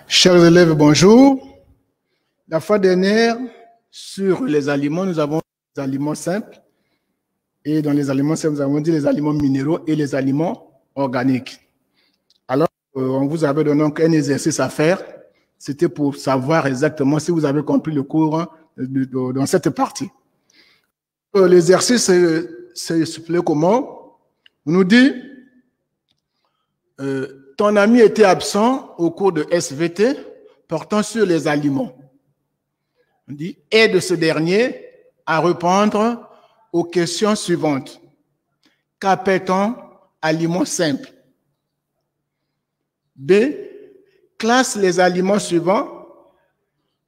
Chers élèves, bonjour. La fois dernière, sur les aliments, nous avons les aliments simples. Et dans les aliments simples, nous avons dit les aliments minéraux et les aliments organiques. Alors, on vous avait donné un exercice à faire. C'était pour savoir exactement si vous avez compris le cours dans cette partie. L'exercice s'explique comment? On nous dit, ton ami était absent au cours de SVT portant sur les aliments. On dit, aide ce dernier à répondre aux questions suivantes. Qu'appelle-t-on aliments simples? B. Classe les aliments suivants.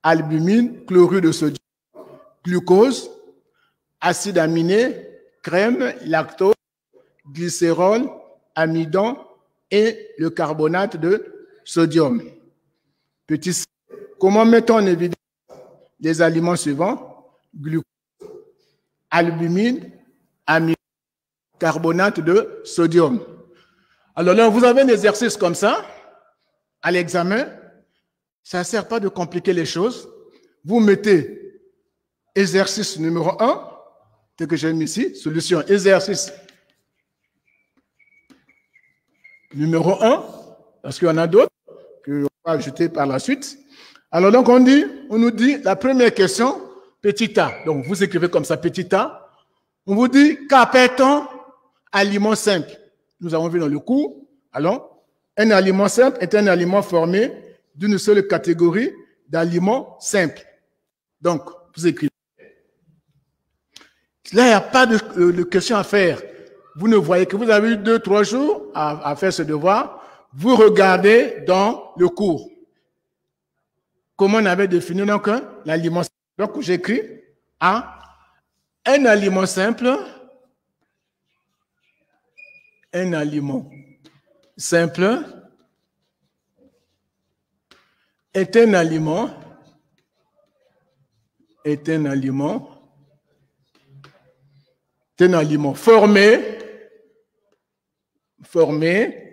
Albumine, chlorure de sodium, glucose, acide aminé, crème, lactose, glycérol, amidon et le carbonate de sodium. Petit C. Comment mettons en évidence les aliments suivants? Glucose, albumine, amidon, carbonate de sodium. Alors là, vous avez un exercice comme ça à l'examen. Ça ne sert pas de compliquer les choses. Vous mettez exercice numéro 1, tel que j'ai mis ici, solution, exercice numéro 1, parce qu'il y en a d'autres qu'on va ajouter par la suite. Alors donc on nous dit la première question, petit a. Donc vous écrivez comme ça, petit a. On vous dit, qu'appelle-t-on aliment simple? Nous avons vu dans le cours. Alors, un aliment simple est un aliment formé d'une seule catégorie d'aliments simples. Donc, vous écrivez. Là, il n'y a pas de question à faire. Vous ne voyez que vous avez eu 2-3 jours à faire ce devoir. Vous regardez dans le cours. Comment on avait défini donc l'aliment simple? Donc, j'écris A. Un aliment simple. Un aliment simple est un aliment formé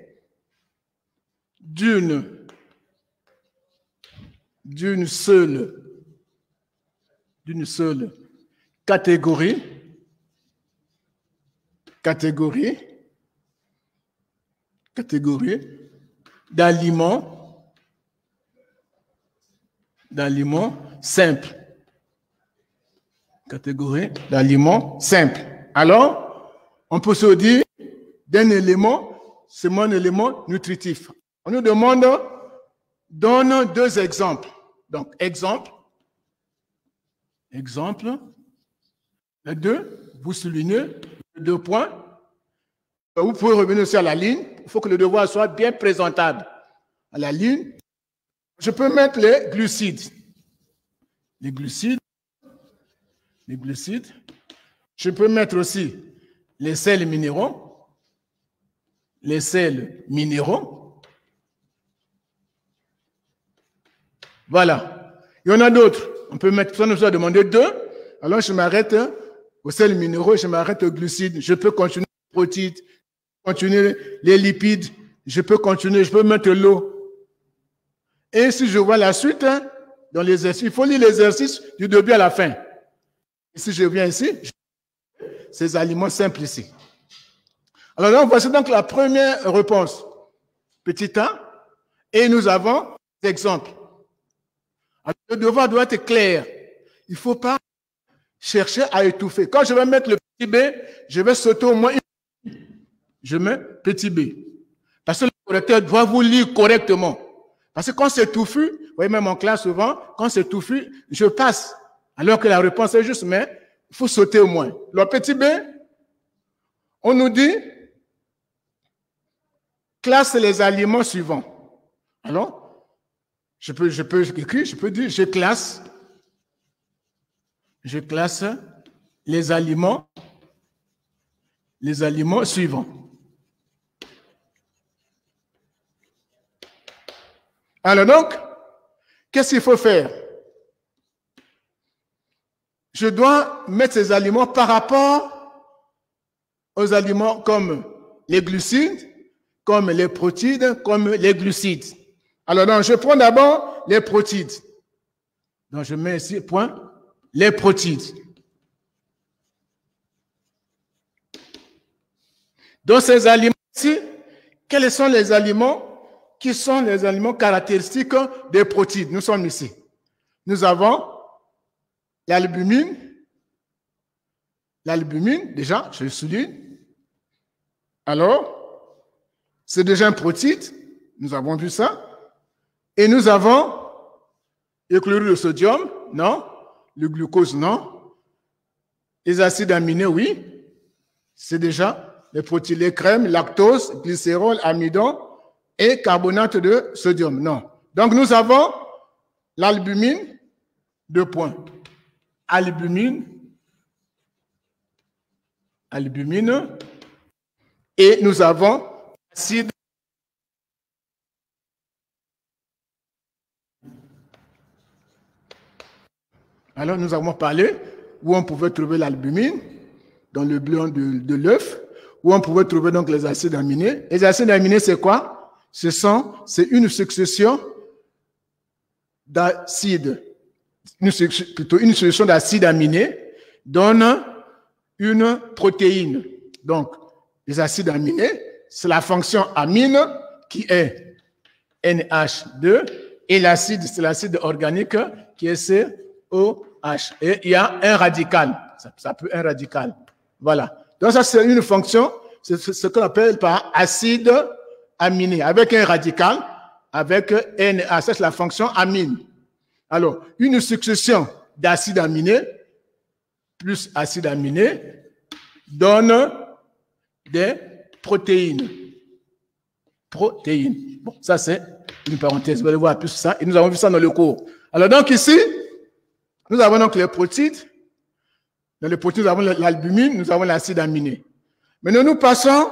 d'une seule catégorie d'aliments simples. Catégorie d'aliments simples. Alors, on peut se dire d'un élément, c'est un élément nutritif. On nous demande, donne 2 exemples. Donc, exemple. Les 2, vous soulignez 2 points. Vous pouvez revenir aussi à la ligne. Il faut que le devoir soit bien présentable. À la ligne, je peux mettre les glucides. Les glucides. Je peux mettre aussi les sels minéraux. Voilà. Il y en a d'autres. On peut mettre, ça nous a demandé 2. Alors, je m'arrête aux sels minéraux, je m'arrête aux glucides. Je peux continuer les protéines, continuer les lipides. Je peux mettre l'eau. Et si je vois la suite, dans l'exercice, il faut lire l'exercice du début à la fin. Et si je viens ici, ces aliments simples ici. Alors là, voici donc la première réponse. Petit a. Et nous avons des exemples. Alors, le devoir doit être clair. Il ne faut pas chercher à étouffer. Quand je vais mettre le petit b, je vais sauter au moins une. Je mets petit b. Parce que le correcteur doit vous lire correctement. Parce que quand c'est touffu, vous voyez même en classe souvent, quand c'est touffu, je passe. Alors que la réponse est juste, mais il faut sauter au moins. Le petit b, on nous dit, classe les aliments suivants. Alors, je peux dire, je classe les aliments suivants. Alors donc, qu'est-ce qu'il faut faire? Je dois mettre ces aliments par rapport aux aliments comme les glucides, comme les protéines, comme les glucides. Alors, donc, je prends d'abord les protides. Donc, je mets ici, point, les protides. Donc, ces aliments ici, quels sont les aliments qui sont les aliments caractéristiques des protides? Nous sommes ici. Nous avons l'albumine. L'albumine, déjà, je le souligne. Alors, c'est déjà un protide. Nous avons vu ça. Et nous avons le chlorure de sodium, non. Le glucose, non. Les acides aminés, oui. C'est déjà les protides, les crèmes, lactose, glycérol, amidon et carbonate de sodium, non. Donc, nous avons l'albumine, 2 points. Albumine, et nous avons l'acide. Alors, nous avons parlé où on pouvait trouver l'albumine dans le blanc de l'œuf, où on pouvait trouver donc les acides aminés. Les acides aminés, c'est quoi? C'est une succession d'acides, plutôt une succession d'acides aminés donne une protéine. Donc, les acides aminés, c'est la fonction amine qui est NH2 et l'acide, c'est l'acide organique qui est COH. Et il y a un radical. Ça peut un radical. Voilà. Donc, ça, c'est une fonction, c'est ce qu'on appelle par acide aminé, avec un radical, avec NH. Ça, c'est la fonction amine. Alors, une succession d'acides aminés plus acides aminés donne des protéines. Protéines. Bon, ça, c'est une parenthèse. Vous allez voir plus ça. Et nous avons vu ça dans le cours. Alors, donc, ici, nous avons donc les protides. Dans les protides, nous avons l'albumine, nous avons l'acide aminé. Maintenant, nous passons,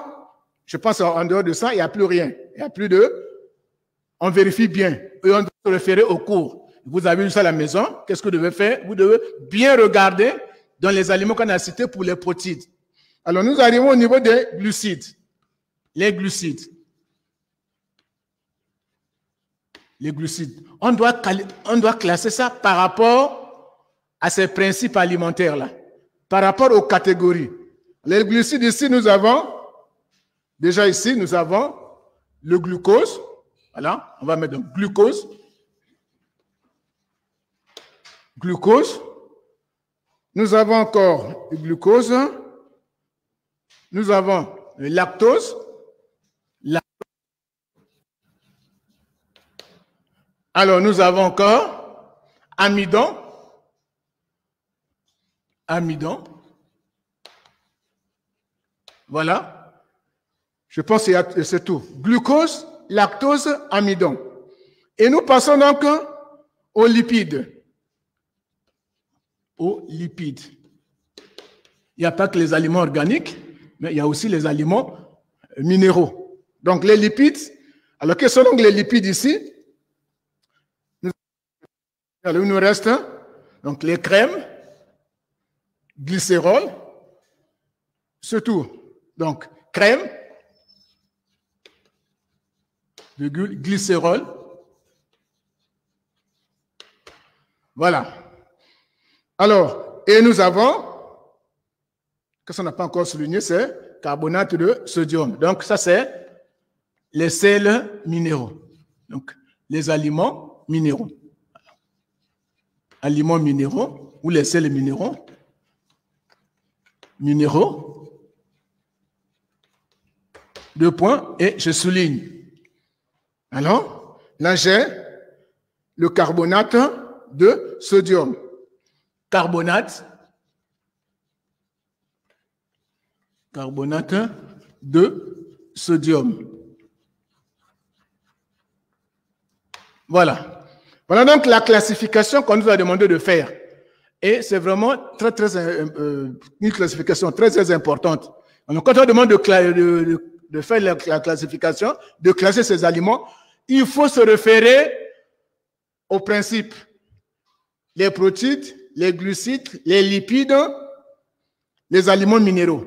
je pense en dehors de ça, il n'y a plus rien. Il n'y a plus de... On vérifie bien. Et on doit se référer au cours. Vous avez vu ça à la maison. Qu'est-ce que vous devez faire? Vous devez bien regarder dans les aliments qu'on a cités pour les protides. Alors, nous arrivons au niveau des glucides. Les glucides. Les glucides. On doit classer ça par rapport à ces principes alimentaires-là. Par rapport aux catégories. Les glucides, ici, nous avons, déjà ici, nous avons le glucose. Voilà, on va mettre donc glucose. Glucose. Nous avons encore le glucose. Nous avons le lactose. Alors, nous avons encore amidon. Amidon. Voilà. Je pense que c'est tout. Glucose, lactose, amidon. Et nous passons donc aux lipides. Aux lipides. Il n'y a pas que les aliments organiques, mais il y a aussi les aliments minéraux. Donc, les lipides. Alors, quels sont donc les lipides ici? Alors, il nous reste donc les crèmes, glycérol, surtout. Donc, crème, glycérol. Voilà. Alors, et nous avons, qu'est-ce qu'on n'a pas encore souligné, c'est carbonate de sodium. Donc, ça, c'est les sels minéraux. Donc, les aliments minéraux. Aliments minéraux ou les sels minéraux. Minéraux. 2 points et je souligne. Alors, là, j'ai le carbonate de sodium. Carbonate de sodium. Voilà. Voilà donc la classification qu'on nous a demandé de faire. Et c'est vraiment une classification très importante. Donc, quand on demande de faire la classification, de classer ces aliments, il faut se référer aux principes. Les protides, les glucides, les lipides, les aliments minéraux.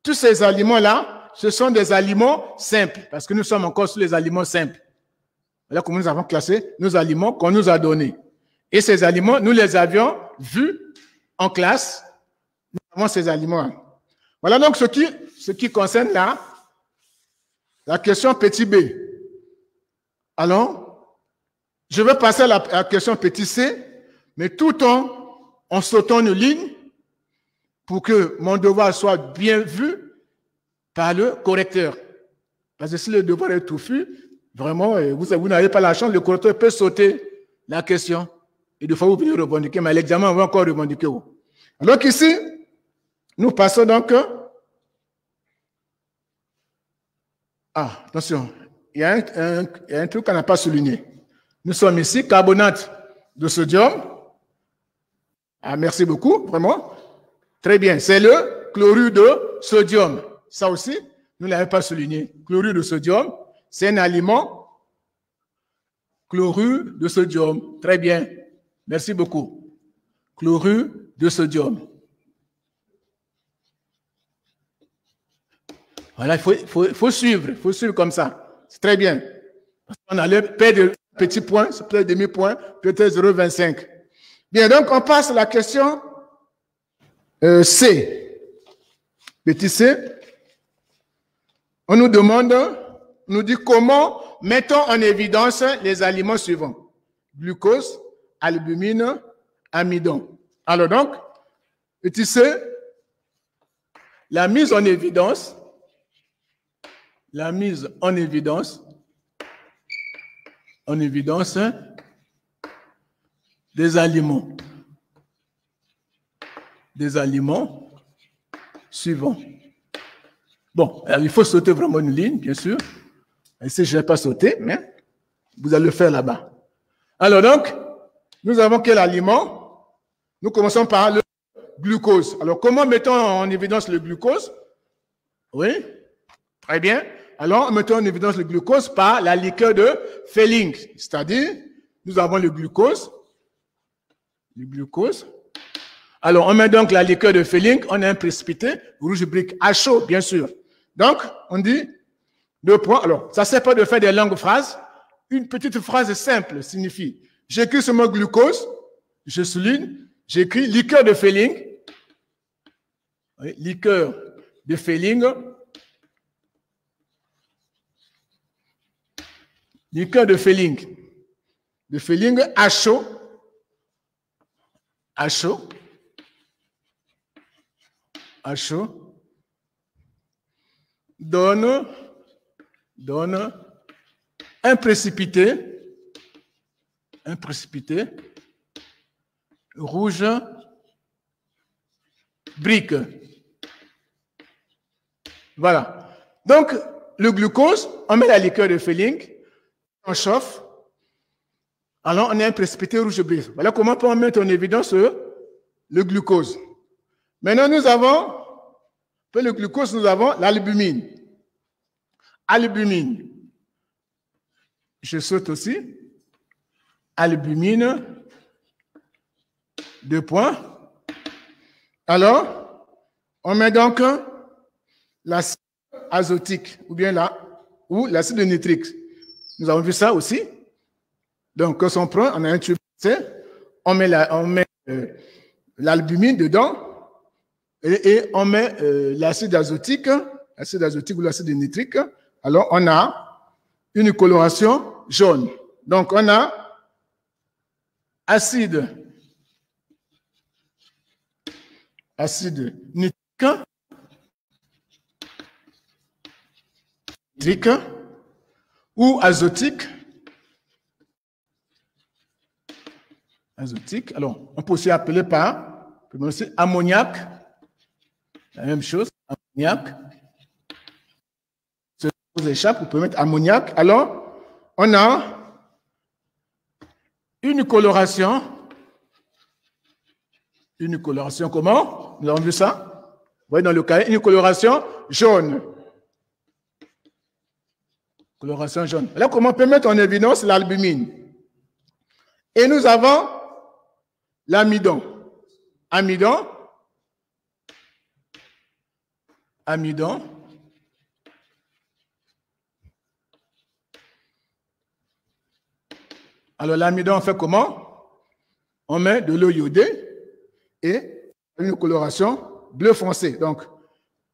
Tous ces aliments-là, ce sont des aliments simples, parce que nous sommes encore sur les aliments simples. Voilà comment nous avons classé nos aliments qu'on nous a donnés. Et ces aliments, nous les avions vus en classe. Nous avons ces aliments. Voilà donc ce qui concerne la question petit b. Alors, je vais passer à la question petit c, mais tout en sautant une ligne pour que mon devoir soit bien vu par le correcteur. Parce que si le devoir est touffu, vraiment, vous n'avez pas la chance, le correcteur peut sauter la question. Et des fois, vous venez revendiquer, mais à l'examen, on va encore revendiquer. Alors qu'ici, nous passons donc... Ah, attention, il y a un truc qu'on n'a pas souligné. Nous sommes ici, carbonate de sodium. Ah, merci beaucoup, vraiment. Très bien, c'est le chlorure de sodium. Ça aussi, nous ne l'avons pas souligné. Chlorure de sodium, c'est un aliment. Chlorure de sodium. Très bien. Merci beaucoup. Chlorure de sodium. Voilà, il faut suivre comme ça. C'est très bien. On allait perdre petits points, peut-être demi-point, peut-être 0,25. Bien, donc on passe à la question C. Petit C. On nous demande, on nous dit comment mettons en évidence les aliments suivants. Glucose, albumine, amidon. Alors donc, petit C, la mise en évidence des aliments suivants. Bon, alors il faut sauter vraiment une ligne, bien sûr. Ici, je n'ai pas sauté, mais vous allez le faire là-bas. Alors donc, nous avons quel aliment? Nous commençons par le glucose. Alors, comment mettons en évidence le glucose? Oui, très bien. Alors, mettons en évidence le glucose par la liqueur de Fehling. C'est-à-dire, nous avons le glucose. Alors, on met donc la liqueur de Fehling, on a un précipité, rouge brique à chaud, bien sûr. Donc, on dit 2 points. Alors, ça ne sert pas de faire des longues phrases. Une petite phrase simple signifie, j'écris ce mot glucose, je souligne, j'écris liqueur de Fehling. Oui, liqueur de Fehling. Liqueur de Fehling. De Fehling à chaud. À chaud. Donne un précipité rouge brique. Voilà. Donc, le glucose, on met la liqueur de Fehling, on chauffe, alors on a un précipité rouge brique. Voilà comment on peut mettre en évidence le glucose. Maintenant, nous avons, pour le glucose, nous avons l'albumine. Albumine. Je saute aussi. Albumine. 2 points. Alors, on met donc l'acide azotique ou l'acide nitrique. Nous avons vu ça aussi. Donc, quand on prend, on a un tube, on met l'albumine dedans et on met l'acide azotique ou l'acide nitrique. Alors, on a une coloration jaune. Donc, on a acide nitrique ou azotique. Alors, on peut aussi appeler par ammoniac. La même chose, ammoniac. Ce qui vous échappe, vous pouvez mettre ammoniac. Alors, on a une coloration. Une coloration comment? Nous avons vu ça? Vous voyez dans le cahier, une coloration jaune. Coloration jaune. Alors, comment on peut mettre en évidence l'albumine? Et nous avons l'amidon. Amidon. Alors, l'amidon, on fait comment? On met de l'eau iodée et une coloration bleu foncé. Donc,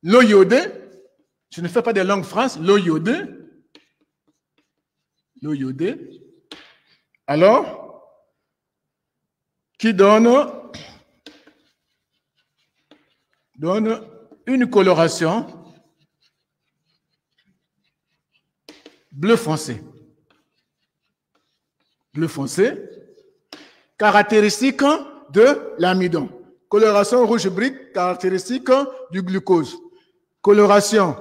l'eau iodée, je ne fais pas des longues phrases, l'eau iodée, alors, qui donne une coloration bleu foncé. Bleu foncé, caractéristique de l'amidon. Coloration rouge brique, caractéristique du glucose. Coloration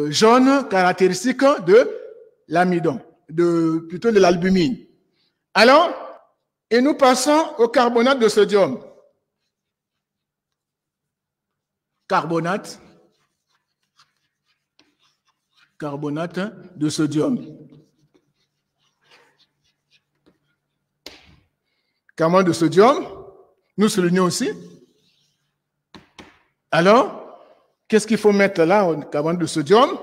jaune, caractéristique de l'amidon, plutôt de l'albumine. Alors, et nous passons au carbonate de sodium. Carbonate de sodium. Carbonate de sodium, nous soulignons aussi. Alors, qu'est-ce qu'il faut mettre là au carbonate de sodium?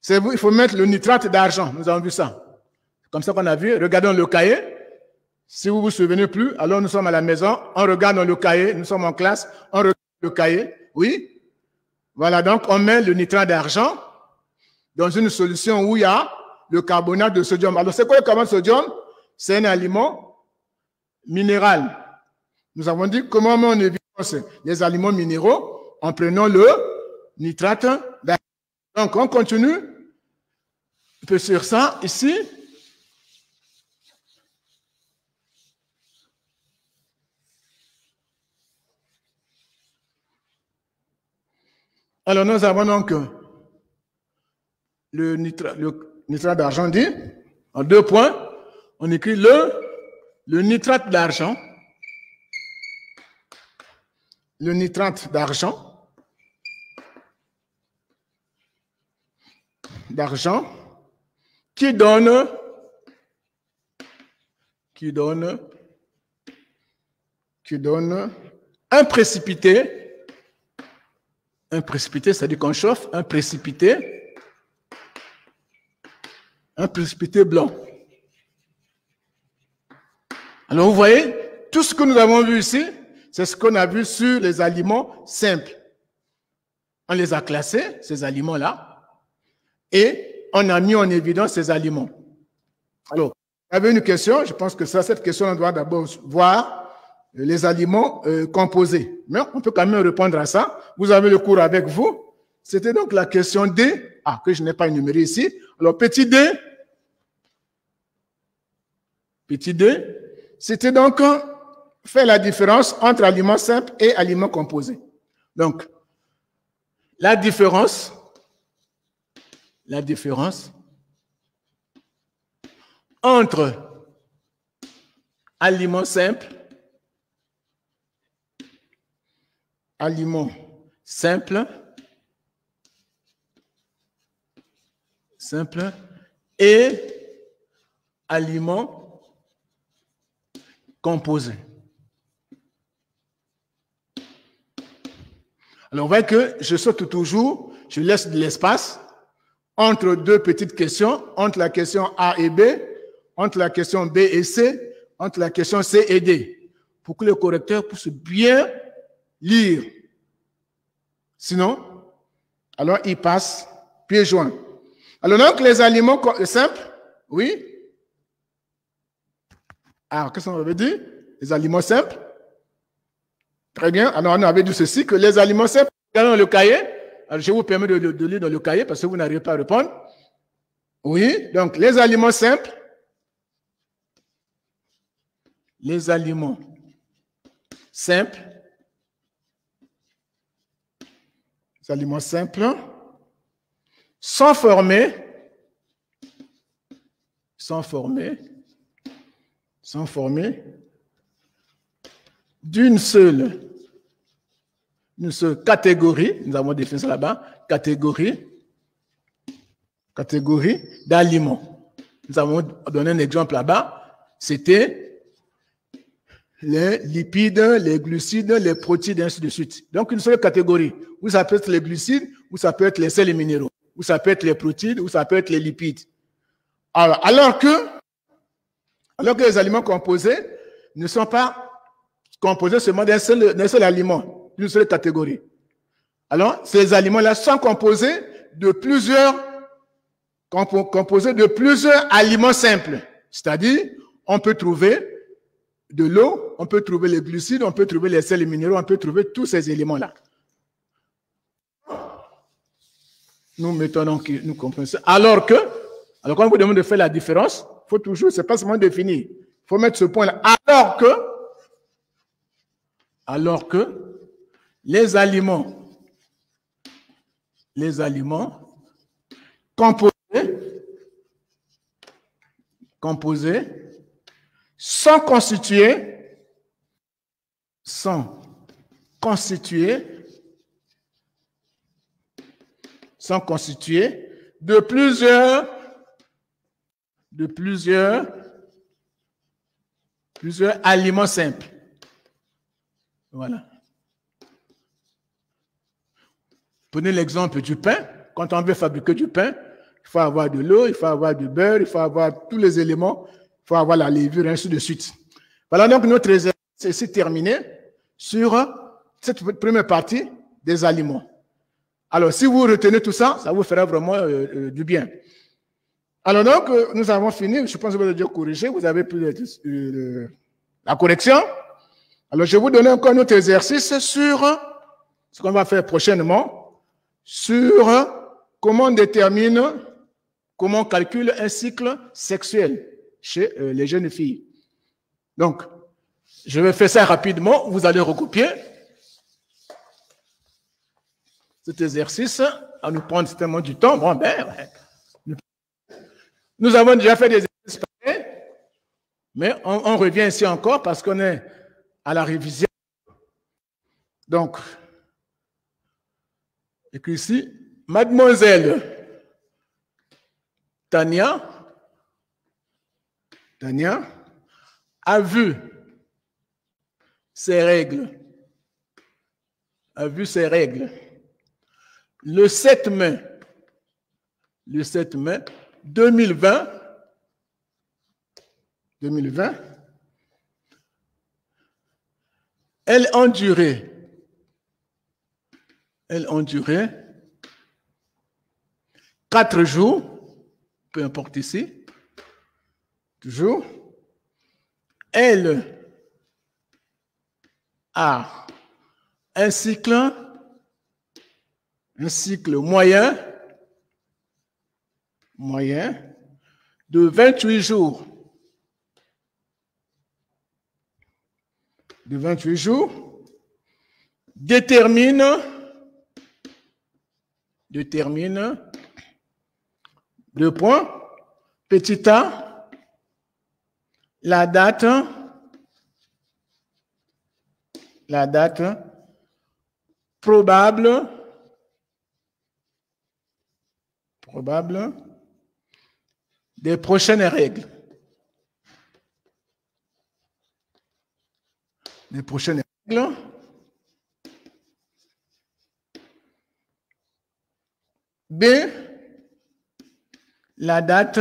Il faut mettre le nitrate d'argent. Nous avons vu ça. Comme ça qu'on a vu. Regardons le cahier. Si vous ne vous souvenez plus, alors nous sommes à la maison. On regarde dans le cahier. Nous sommes en classe. On regarde le cahier. Oui. Voilà, donc on met le nitrate d'argent dans une solution où il y a le carbonate de sodium. Alors, c'est quoi le carbonate de sodium? C'est un aliment minéral. Nous avons dit comment on met en évidence les aliments minéraux en prenant le nitrate d'argent. Donc, on continue un peu sur ça ici. Alors, nous avons donc le nitrate d'argent dit, en 2 points, on écrit le nitrate d'argent. Le nitrate d'argent. Qui donne un précipité. Un précipité, c'est-à-dire qu'on chauffe, un précipité blanc. Alors, vous voyez, tout ce que nous avons vu ici, c'est ce qu'on a vu sur les aliments simples. On les a classés, ces aliments-là, et on a mis en évidence ces aliments. Alors, il y avait une question, je pense que cette question, on doit d'abord voir les aliments composés. Mais on peut quand même répondre à ça. Vous avez le cours avec vous. C'était donc la question D, que je n'ai pas énumérée ici. Alors, petit D, c'était donc faire la différence entre aliments simples et aliments composés. Donc, la différence entre aliments simples et aliments composés. Alors, on voit que je saute toujours, je laisse de l'espace entre 2 petites questions, entre la question A et B, entre la question B et C, entre la question C et D, pour que le correcteur puisse bien lire. Sinon, alors il passe pieds joints. Alors donc, les aliments simples, oui. Alors, qu'est-ce qu'on avait dit? Les aliments simples. Très bien. Alors, on avait dit ceci, que les aliments simples, dans le cahier, alors je vous permets de lire dans le cahier parce que vous n'arrivez pas à répondre. Oui, donc les aliments simples. Les aliments simples. Les aliments simples sont formés d'une seule catégorie, nous avons défini ça là-bas, catégorie d'aliments. Nous avons donné un exemple là-bas, c'était les lipides, les glucides, les protéines, et ainsi de suite. Donc, une seule catégorie, où ça peut être les glucides, où ça peut être les sels minéraux, où ça peut être les protéines, où ça peut être les lipides. Alors que Alors que les aliments composés ne sont pas composés seulement d'un seul aliment, d'une seule catégorie. Alors, ces aliments-là sont composés de plusieurs aliments simples. C'est-à-dire, on peut trouver de l'eau, on peut trouver les glucides, on peut trouver les sels minéraux, on peut trouver tous ces éléments-là. Nous mettons donc, nous comprenons ça. Alors quand on vous demande de faire la différence, il faut toujours, c'est pas seulement définir. Il faut mettre ce point-là. Alors que les aliments composés sont constitués de plusieurs aliments simples. Voilà. Prenez l'exemple du pain. Quand on veut fabriquer du pain, il faut avoir de l'eau, il faut avoir du beurre, il faut avoir tous les éléments, il faut avoir la levure, et ainsi de suite. Voilà donc notre exercice est terminé sur cette première partie des aliments. Alors, si vous retenez tout ça, ça vous fera vraiment du bien. Alors donc, nous avons fini. Je pense que vous avez déjà corrigé. Vous avez plus la correction. Alors, je vais vous donner encore un autre exercice sur ce qu'on va faire prochainement, sur comment on calcule un cycle sexuel chez les jeunes filles. Donc, je vais faire ça rapidement. Vous allez recopier cet exercice. À nous prendre certainement du temps. Bon, nous avons déjà fait des exercices pareils, mais on revient ici encore parce qu'on est à la révision. Donc, écrit ici, Mademoiselle Tania a vu ses règles. Le 7 mai 2020, elles ont duré 4 jours, peu importe ici, toujours. Elle a un cycle moyen de 28 jours. Détermine le point, petit a, la date probable des prochaines règles. B, la date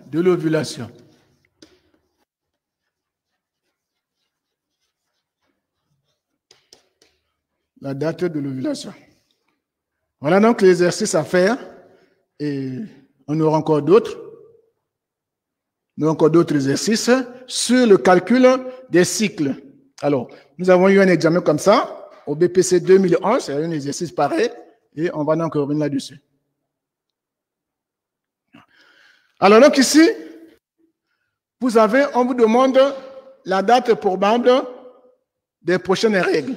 de l'ovulation. Voilà donc l'exercice à faire et on aura encore d'autres. Exercices sur le calcul des cycles. Alors, nous avons eu un examen comme ça au BPC 2011, c'est un exercice pareil et on va donc revenir là-dessus. Alors donc ici, on vous demande la date probable des prochaines règles.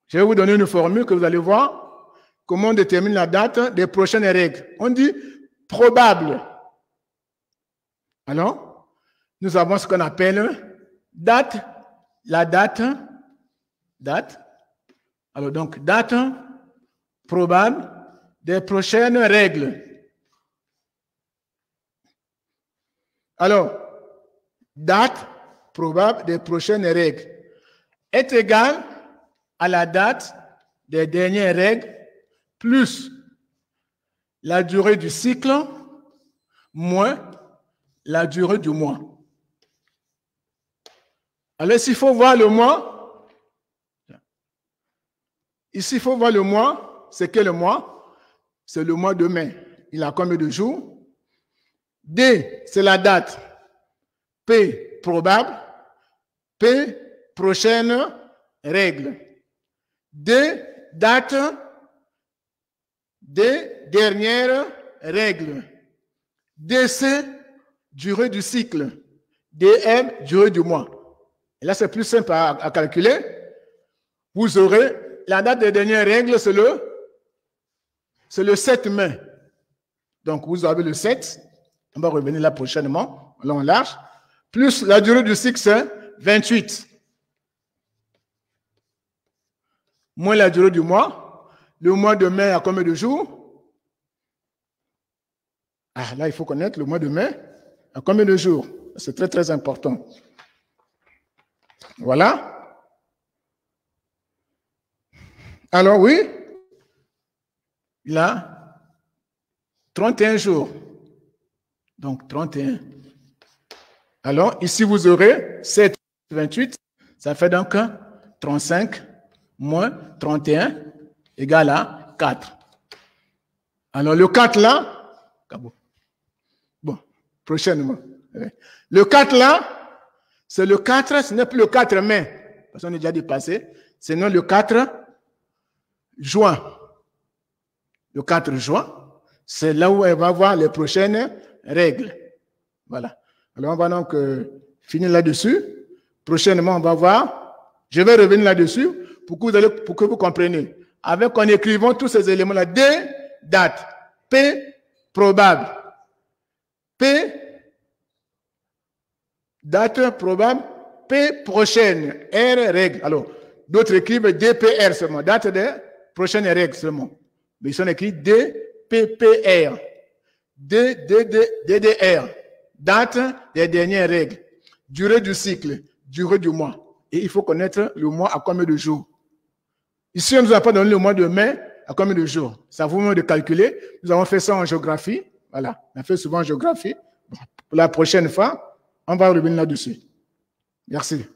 Je vais vous donner une formule que vous allez voir comment on détermine la date des prochaines règles. On dit probable. Alors, nous avons ce qu'on appelle date. Alors donc, date probable des prochaines règles. Alors, date probable des prochaines règles est égale à la date des dernières règles plus la durée du cycle moins la durée du mois. Alors, s'il faut voir le mois, ici, il faut voir le mois. C'est quel mois? C'est le mois de mai. Il a combien de jours? D, c'est la date. P, probable. P, prochaine règle. D, date. D, dernière règle. DC, durée du cycle. DM, durée du mois. Et là, c'est plus simple à calculer. Vous aurez la date des dernières règles, c'est le 7 mai. Donc, vous avez le 7. On va revenir là prochainement, long large. Plus la durée du cycle, c'est 28. Moins la durée du mois. Le mois de mai a combien de jours? Ah, là, il faut connaître le mois de mai a combien de jours? C'est très, très important. Voilà. Alors, oui, il a 31 jours. Donc, 31. Alors, ici, vous aurez 7, 28. Ça fait donc 35 moins 31 égale à 4. Alors, le 4 là, bon, prochainement. Le 4 là, c'est le 4, ce n'est plus le 4 mai, parce qu'on est déjà dépassé, c'est non le 4 juin. Le 4 juin, c'est là où elle va voir les prochaines règles. Voilà. Alors, on va donc finir là-dessus. Prochainement, on va voir. Je vais revenir là-dessus pour que vous compreniez. Avec en écrivant tous ces éléments-là. D, date. P, probable. P, date probable. P, prochaine. R, règle. Alors, d'autres écrivent DPR seulement. Date des prochaines règles seulement. Mais ils sont écrits DPPR. DDR. Date des dernières règles. Durée du cycle. Durée du mois. Et il faut connaître le mois à combien de jours. Ici, on ne nous a pas donné le mois de mai à combien de jours. Ça vous demande de calculer. Nous avons fait ça en géographie. Voilà. On a fait souvent en géographie. Bon, pour la prochaine fois, on va revenir là-dessus. Merci.